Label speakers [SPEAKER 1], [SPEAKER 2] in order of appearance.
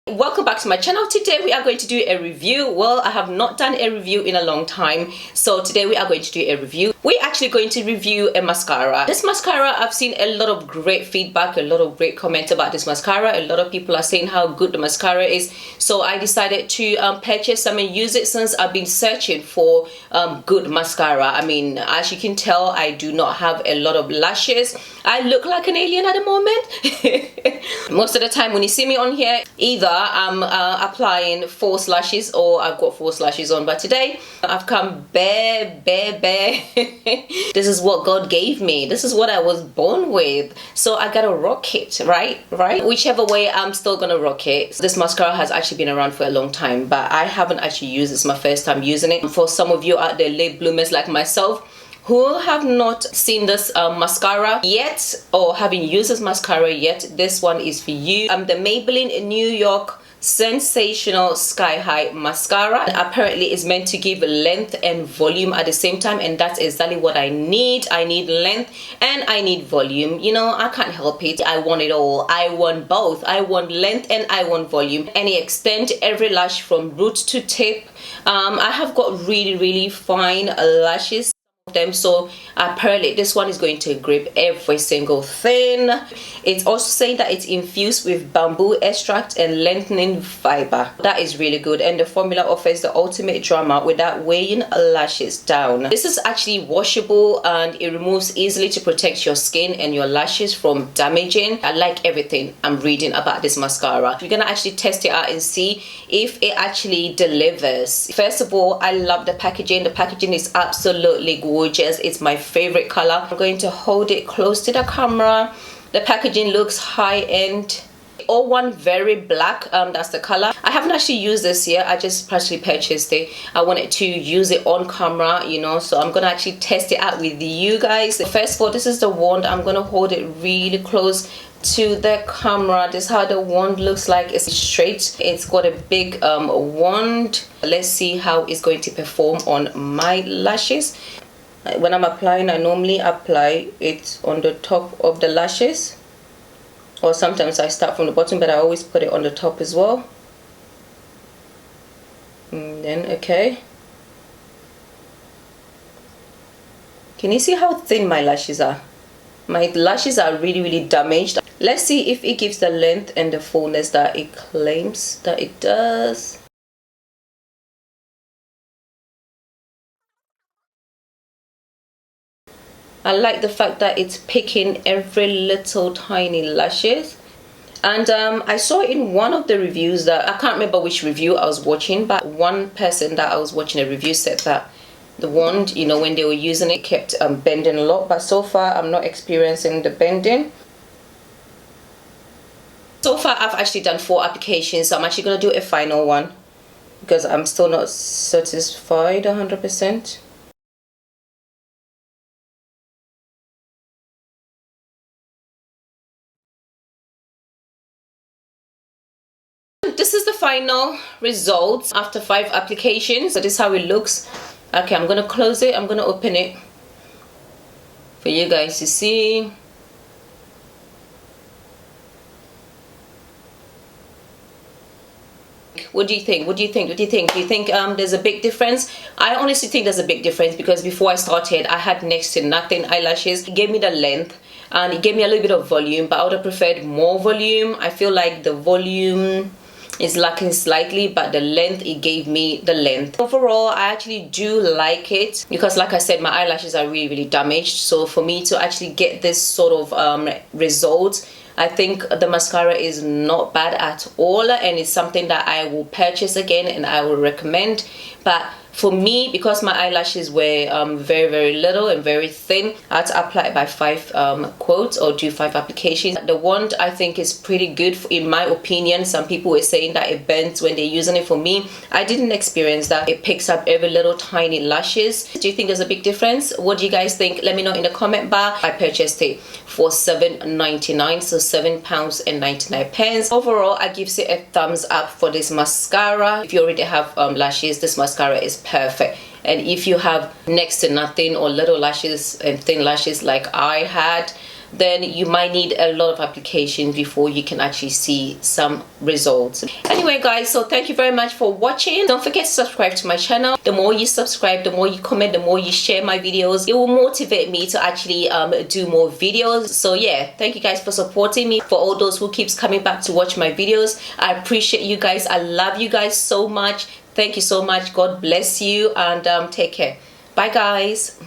[SPEAKER 1] Welcome back to my channel. Today we are going to do a review. Well, I have not done a review in a long time, so today we are going to do a review. We're actually going to review a mascara. This mascara, I've seen a lot of great feedback, a lot of great comments about this mascara. A lot of people are saying how good the mascara is, so I decided to purchase some and use it since I've been searching for good mascara. I mean, as you can tell, I do not have a lot of lashes. I look like an alien at the moment. Most of the time when you see me on here, either I'm applying false lashes or I've got false lashes on, but today I've come bare. This is what God gave me. This is what I was born with, so I gotta rock it, right? Whichever way, I'm still gonna rock it. This mascara has actually been around for a long time, but I haven't actually used it. It's my first time using it. For some of you out there, late bloomers like myself, who have not seen this mascara yet or haven't used this mascara yet, this one is for you. The Maybelline New York Sensational Sky High mascara. Apparently it's meant to give length and volume at the same time, and that's exactly what I need. I need length and I need volume. You know, I can't help it. I want it all. I want both. I want length and I want volume. Any extent, every lash from root to tip. I have got really fine lashes, them, so apparently this one is going to grip every single thing. It's also saying that it's infused with bamboo extract and lengthening fiber. That is really good, and the formula offers the ultimate drama without weighing lashes down. This is actually washable and it removes easily to protect your skin and your lashes from damaging. I like everything I'm reading about this mascara. You're gonna actually test it out and see if it actually delivers. First of all, I love the packaging. The packaging is absolutely gorgeous. It's my favorite color. I'm going to hold it close to the camera. The packaging looks high-end. 01 Very Black, that's the color. I haven't actually used this yet. I just partially purchased it. I wanted to use it on camera, you know, so I'm gonna actually test it out with you guys. First of all, this is the wand. I'm gonna hold it really close to the camera. This is how the wand looks like. It's straight. It's got a big wand. Let's see how it's going to perform on my lashes. When I'm applying, I normally apply it on the top of the lashes, or sometimes I start from the bottom, but I always put it on the top as well. And then, okay, can you see how thin my lashes are? My lashes are really damaged. Let's see if it gives the length and the fullness that it claims that it does. I like the fact that it's picking every little tiny lashes. And I saw in one of the reviews that, I can't remember which review I was watching, but one person that I was watching a review said that the wand, you know, when they were using it, kept bending a lot, but so far I'm not experiencing the bending. So far I've actually done 4 applications, so I'm actually going to do a final one because I'm still not satisfied 100%. This is the final results after 5 applications. So this is how it looks. Okay, I'm gonna close it. I'm gonna open it for you guys to see. What do you think? What do you think? What do you think? Do you think there's a big difference? I honestly think there's a big difference because before I started, I had next to nothing eyelashes. It gave me the length and it gave me a little bit of volume, but I would have preferred more volume. I feel like the volume is lacking slightly, but the length, it gave me the length. Overall, I actually do like it because, like I said, my eyelashes are really damaged. So for me to actually get this sort of result, I think the mascara is not bad at all, and it's something that I will purchase again and I will recommend. But for me, because my eyelashes were very little and very thin, I had to apply it by 5 quotes or do 5 applications. The wand, I think, is pretty good in my opinion. Some people were saying that it bends when they're using it. For me, I didn't experience that. It picks up every little tiny lashes. Do you think there's a big difference? What do you guys think? Let me know in the comment bar. I purchased it for £7.99, so £7.99. Overall, I give it a thumbs up for this mascara. If you already have lashes, this mascara is perfect. And if you have next to nothing or little lashes and thin lashes like I had, then you might need a lot of applications before you can actually see some results. Anyway guys, so thank you very much for watching. Don't forget to subscribe to my channel. The more you subscribe, the more you comment, the more you share my videos, it will motivate me to actually do more videos. So yeah, thank you guys for supporting me. For all those who keeps coming back to watch my videos, I appreciate you guys. I love you guys so much. Thank you so much. God bless you, and take care. Bye guys.